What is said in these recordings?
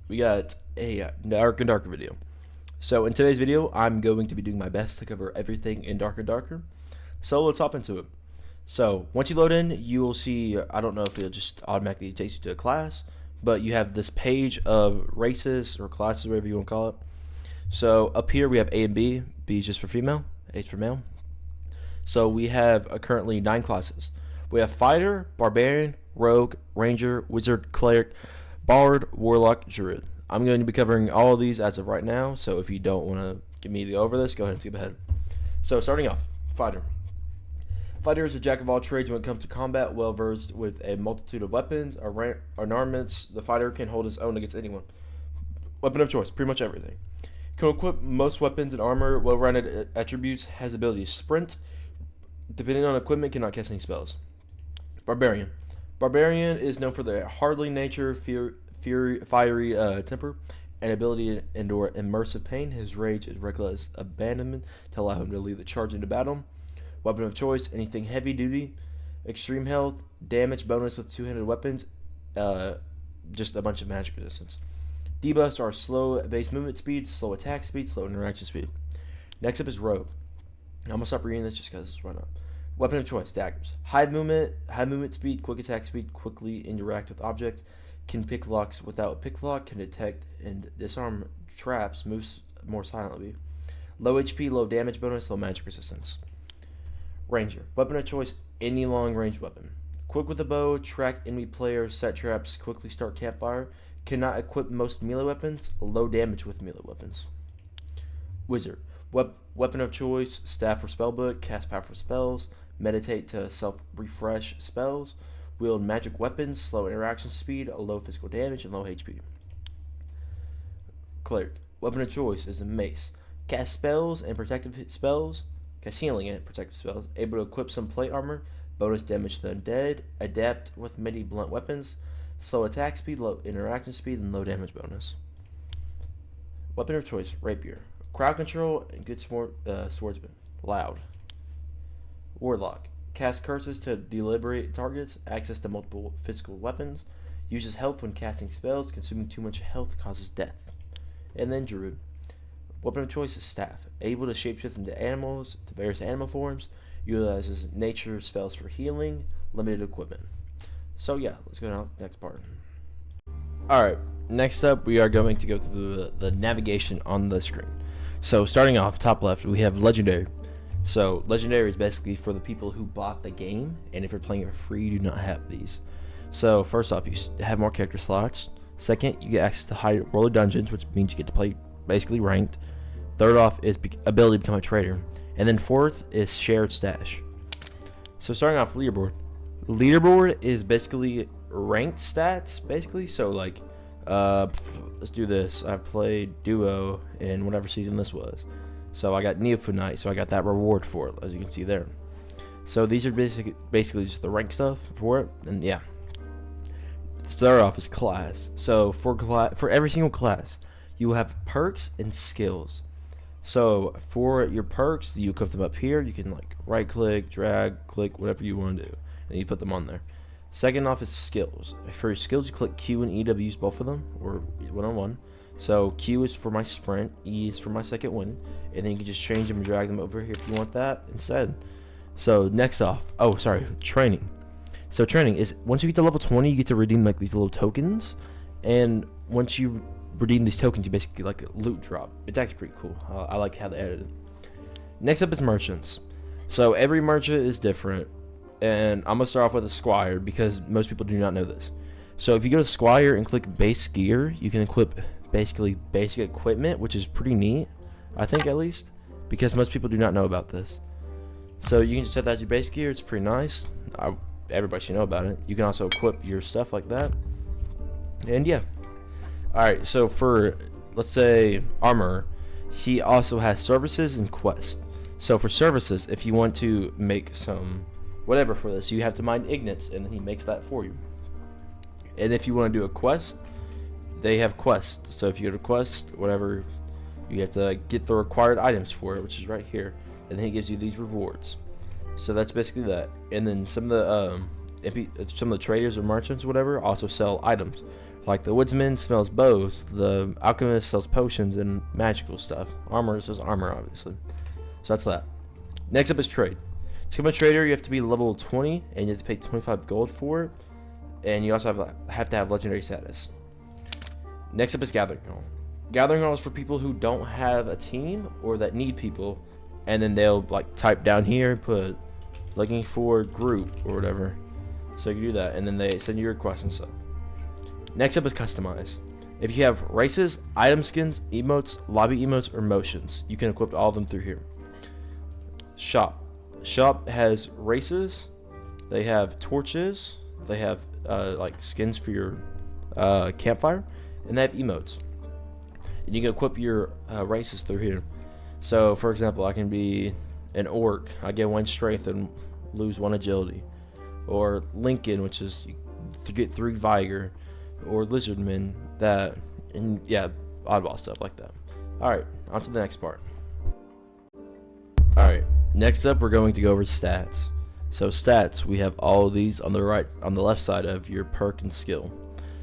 we got a Dark and Darker video. So in today's video, I'm going to be doing my best to cover everything in Dark and Darker. So let's hop into it. So once you load in, you will see, I don't know if it'll just automatically take you to a class, but you have this page of races or classes, whatever you want to call it. So up here we have A and B. B is just for female, A is for male. So we have currently 9 classes. We have Fighter, Barbarian, Rogue, Ranger, Wizard, Cleric, Bard, Warlock, Druid. I'm going to be covering all of these as of right now, so if you don't want to get me to go over this, go ahead and skip ahead. So starting off, Fighter. Fighter is a jack of all trades when it comes to combat, well versed with a multitude of weapons or armaments. The fighter can hold his own against anyone. Weapon of choice, pretty much everything. Can equip most weapons and armor, well-rounded attributes, has ability to sprint. Depending on equipment, cannot cast any spells. Barbarian. Barbarian is known for their hardly nature, fiery temper, and ability to endure immersive pain. His rage is reckless abandonment to allow him to lead the charge into battle. Weapon of choice, anything heavy duty, extreme health, damage bonus with two-handed weapons, just a bunch of magic resistance. Debuffs are slow base movement speed, slow attack speed, slow interaction speed. Next up is Rogue. I'm gonna stop reading this just because it's run up. Weapon of choice, daggers. High movement speed, quick attack speed, quickly interact with objects, can pick locks without pick lock, can detect and disarm traps, moves more silently. Low HP, low damage bonus, low magic resistance. Ranger. Weapon of choice, any long range weapon. Quick with the bow, track enemy players, set traps, quickly start campfire. Cannot equip most melee weapons, low damage with melee weapons. Wizard. Weapon of choice, staff or spellbook, cast powerful spells, meditate to self-refresh spells, wield magic weapons, slow interaction speed, low physical damage, and low HP. Cleric. Weapon of choice is a mace. Cast spells and protective spells, cast healing and protective spells, able to equip some plate armor, bonus damage to the undead, adept with many blunt weapons, slow attack speed, low interaction speed, and low damage bonus. Weapon of choice, rapier. Crowd control and good swordsman. Loud. Warlock. Cast curses to deliberate targets, access to multiple physical weapons, uses health when casting spells, consuming too much health causes death. And then Druid. Weapon of choice is staff. Able to shapeshift into animals, to various animal forms, utilizes nature spells for healing, limited equipment. So yeah, let's go to the next part. Alright, next up we are going to go through the navigation on the screen. So starting off, top left, we have Legendary. So Legendary is basically for the people who bought the game, and if you're playing it for free, you do not have these. So first off, you have more character slots. Second, you get access to high roller dungeons, which means you get to play basically ranked. Third off is ability to become a trader. And then fourth is shared stash. So starting off, leaderboard. Leaderboard is basically ranked stats, basically. So like, let's do this. I played duo in whatever season this was. So I got Neophyte, so I got that reward for it, as you can see there. So these are basically just the rank stuff for it, and yeah. Start off is class. So for every single class, you will have perks and skills. So for your perks, you equip them up here. You can like right click, drag, click, whatever you want to do, and you put them on there. Second off is skills. For your skills, you click Q and E to use both of them, or one-on-one. So Q is for my sprint, E is for my second wind, and then you can just change them and drag them over here if you want that instead. So next off, training. So training is, once you get to level 20, you get to redeem like these little tokens, and once you redeem these tokens, you basically get like a loot drop. It's actually pretty cool. I like how they added it. Next up is merchants. So every merchant is different, and I'm gonna start off with a squire because most people do not know this. So if you go to squire and click base gear, you can equip basically basic equipment, which is pretty neat, I think, at least, because most people do not know about this. So you can just set that as your base gear. It's pretty nice. Everybody should know about it. You can also equip your stuff like that, and yeah. Alright, so for, let's say, armor, he also has services and quests. So for services, if you want to make some whatever for this, you have to mine Ignis, and then he makes that for you. And if you want to do a quest, they have quests. So if you go to quest, whatever, you have to get the required items for it, which is right here, and then he gives you these rewards. So that's basically that. And then some of the traders or merchants or whatever also sell items. Like the woodsman smells bows, the alchemist sells potions and magical stuff. Armor sells armor, obviously. So that's that. Next up is trade. To become a trader, you have to be level 20, and you have to pay 25 gold for it. And you also have to have legendary status. Next up is Gathering Hall. Gathering Hall is for people who don't have a team or that need people, and then they'll like type down here and put looking for group or whatever. So you can do that, and then they send you your requests and stuff. Next up is Customize. If you have races, item skins, emotes, lobby emotes, or motions, you can equip all of them through here. Shop. Shop has races, they have torches, they have like skins for your campfire, and they have emotes. And you can equip your races through here. So, for example, I can be an orc. I get 1 strength and lose 1 agility. Or Lincoln, which is to get 3 vigor. Or Lizardman, that, and yeah, oddball stuff like that. Alright, on to the next part. Alright, next up we're going to go over stats. So stats, we have all of these on the left side of your perk and skill.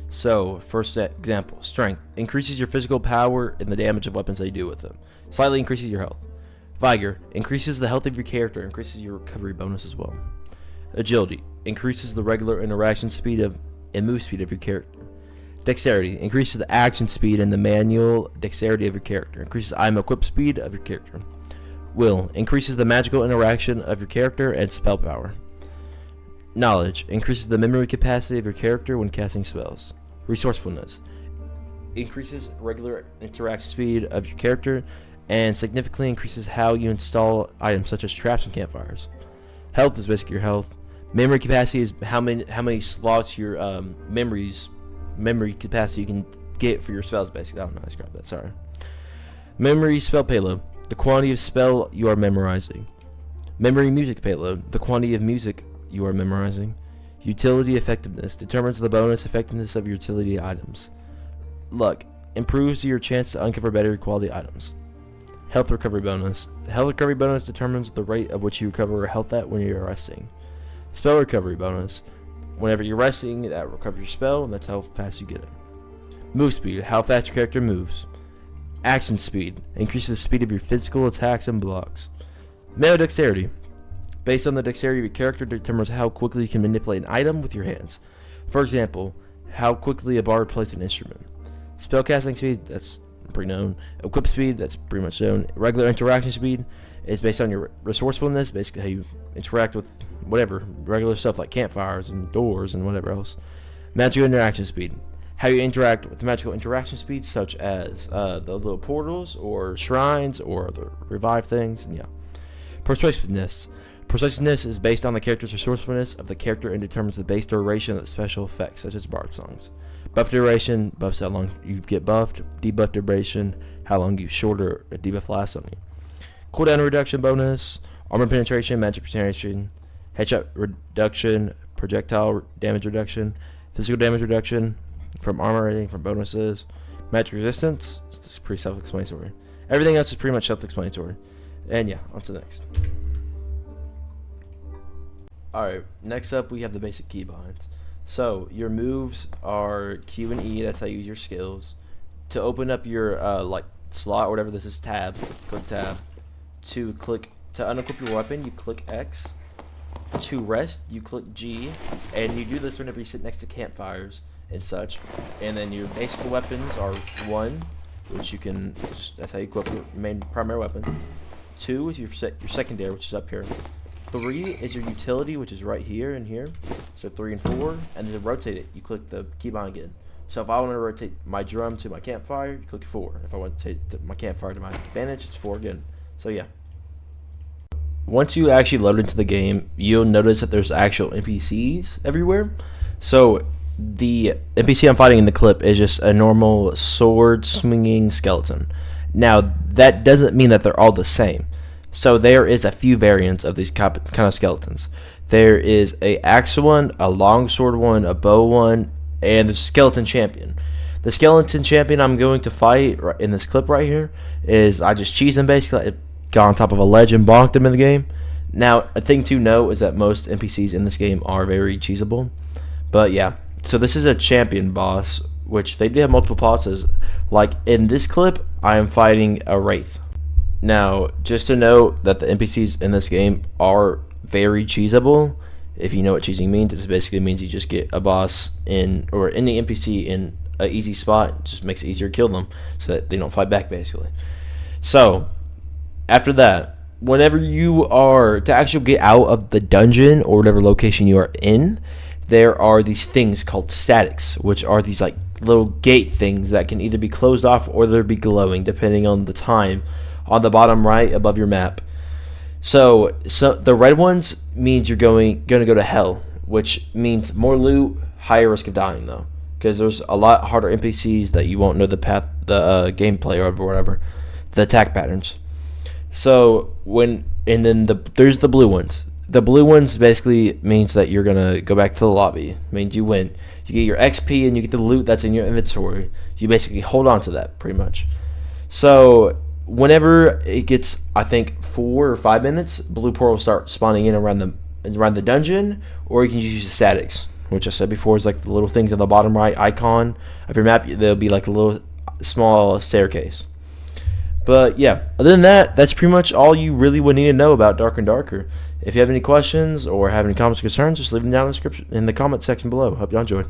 So, first example, strength increases your physical power and the damage of weapons that you do with them. Slightly increases your health. Vigor increases the health of your character, increases your recovery bonus as well. Agility increases the regular interaction speed and move speed of your character. Dexterity increases the action speed and the manual dexterity of your character. Increases item equip speed of your character. Will increases the magical interaction of your character and spell power. Knowledge increases the memory capacity of your character when casting spells. Resourcefulness increases regular interaction speed of your character and significantly increases how you install items such as traps and campfires. Health is basically your health. Memory capacity is how many slots your memory capacity you can get for your spells. Basically, I don't know how to describe that. Sorry. Memory spell payload, the quantity of spell you are memorizing. Memory music payload, the quantity of music you are memorizing. Utility effectiveness determines the bonus effectiveness of your utility items. Luck improves your chance to uncover better quality items. Health recovery bonus. Health recovery bonus determines the rate of which you recover health at when you're resting. Spell recovery bonus. Whenever you're resting, that recovers your spell, and that's how fast you get it. Move speed. How fast your character moves. Action speed. Increases the speed of your physical attacks and blocks. Melee dexterity. Based on the dexterity of your character determines how quickly you can manipulate an item with your hands. For example, how quickly a bard plays an instrument. Spellcasting speed, that's pretty known. Equip speed, that's pretty much known. Regular interaction speed is based on your resourcefulness, basically how you interact with whatever, regular stuff like campfires and doors and whatever else. Magical interaction speed, how you interact with magical interaction speed, such as the little portals or shrines or the revive things, and yeah. Persuasiveness. Persuasiveness is based on the character's resourcefulness of the character and determines the base duration of the special effects, such as bard songs. Buff duration, buffs how long you get buffed. Debuff duration, how long you shorter a debuff lasts on you. Cooldown reduction bonus, armor penetration, magic penetration, headshot reduction, projectile damage reduction, physical damage reduction from armor rating, from bonuses, magic resistance. It's pretty self-explanatory. Everything else is pretty much self-explanatory. And yeah, on to the next. Alright, next up we have the basic keybinds. So, your moves are Q and E, that's how you use your skills. To open up your like slot or whatever this is, tab, click tab. To unequip your weapon, you click X. To rest, you click G. And you do this whenever you sit next to campfires and such. And then your basic weapons are 1, which you can, that's how you equip your primary weapon. 2 is your secondary, which is up here. 3 is your utility, which is right here and here. So 3 and 4, and then to rotate it, you click the keybind again. So if I want to rotate my drum to my campfire, you click 4. If I want to take my campfire to my advantage, it's 4 again. So yeah. Once you actually load into the game, you'll notice that there's actual NPCs everywhere. So the NPC I'm fighting in the clip is just a normal sword swinging skeleton. Now that doesn't mean that they're all the same. So there is a few variants of these kind of skeletons. There is a axe one, a longsword one, a bow one, and the skeleton champion. The skeleton champion I'm going to fight in this clip right here is I just cheesed him basically. I got on top of a ledge and bonked him in the game. Now, a thing to note is that most NPCs in this game are very cheesable. But yeah, so this is a champion boss which they do have multiple bosses. Like in this clip, I am fighting a Wraith. Now, just to note that the NPCs in this game are very cheesable. If you know what cheesing means, it basically means you just get a boss or any NPC in an easy spot. It just makes it easier to kill them so that they don't fight back, basically. So, after that, whenever you are to actually get out of the dungeon or whatever location you are in, there are these things called statics, which are these like little gate things that can either be closed off or they'll be glowing depending on the time on the bottom right above your map. So the red ones means you're going to go to hell, which means more loot, higher risk of dying though, because there's a lot harder NPCs that you won't know the path, the gameplay or whatever, the attack patterns. So there's the blue ones. The blue ones basically means that you're gonna go back to the lobby. It means you win. You get your XP and you get the loot that's in your inventory. You basically hold on to that pretty much. So whenever it gets, I think 4 or 5 minutes, blue portal will start spawning in around the dungeon, or you can use the statics, which I said before is like the little things on the bottom right icon of your map. There'll be like a little small staircase. But yeah, other than that, that's pretty much all you really would need to know about Darker and Darker. If you have any questions or have any comments or concerns, just leave them down in the comment section below. Hope you enjoyed.